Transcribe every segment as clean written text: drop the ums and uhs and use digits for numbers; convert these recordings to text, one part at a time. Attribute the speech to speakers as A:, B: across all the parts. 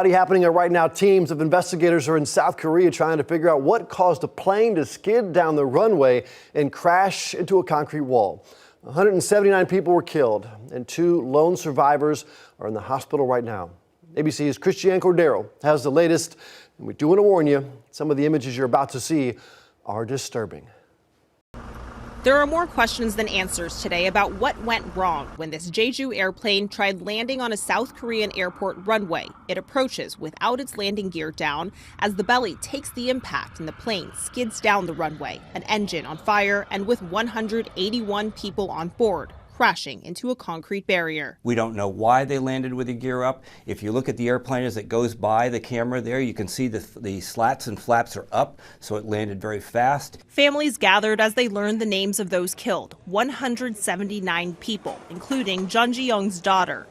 A: Happening right now, teams of investigators are in South Korea trying to figure out what caused a plane to skid down the runway and crash into a concrete wall. 179 people were killed, and 2 lone survivors are in the hospital right now. ABC's Christiane Cordero has the latest, and we do want to warn you, some of the images you're about to see are disturbing.
B: There are more questions than answers today about what went wrong when this Jeju airplane tried landing on a South Korean airport runway. It approaches without its landing gear down as the belly takes the impact and the plane skids down the runway, an engine on fire and with 181 people on board, crashing into a concrete barrier.
C: We don't know why they landed with the gear up. If you look at the airplane as it goes by the camera there, you can see the slats and flaps are up, so it landed very fast.
B: Families gathered as they learned the names of those killed, 179 people, including Jun Ji-young's daughter.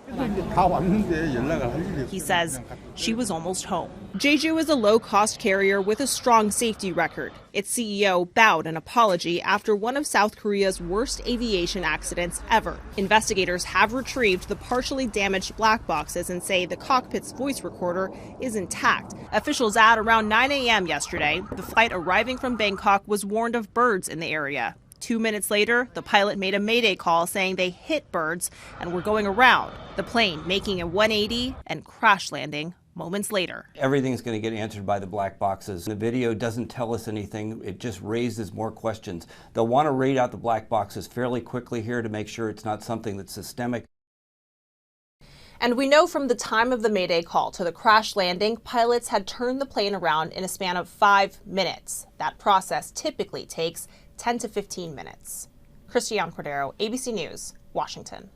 B: He says she was almost home. Jeju is a low-cost carrier with a strong safety record. Its CEO bowed an apology after one of South Korea's worst aviation accidents ever. Investigators have retrieved the partially damaged black boxes and say the cockpit's voice recorder is intact. Officials at around 9 a.m. yesterday, the flight arriving from Bangkok was warned of birds in the area. 2 minutes later, the pilot made a mayday call saying they hit birds and were going around, the plane making a 180 and crash landing moments later.
C: Everything's going to get answered by the black boxes. The video doesn't tell us anything. It just raises more questions. They'll want to read out the black boxes fairly quickly here to make sure it's not something that's systemic.
B: And we know from the time of the mayday call to the crash landing, pilots had turned the plane around in a span of 5 minutes. That process typically takes 10 to 15 minutes. Christiane Cordero, ABC News, Washington.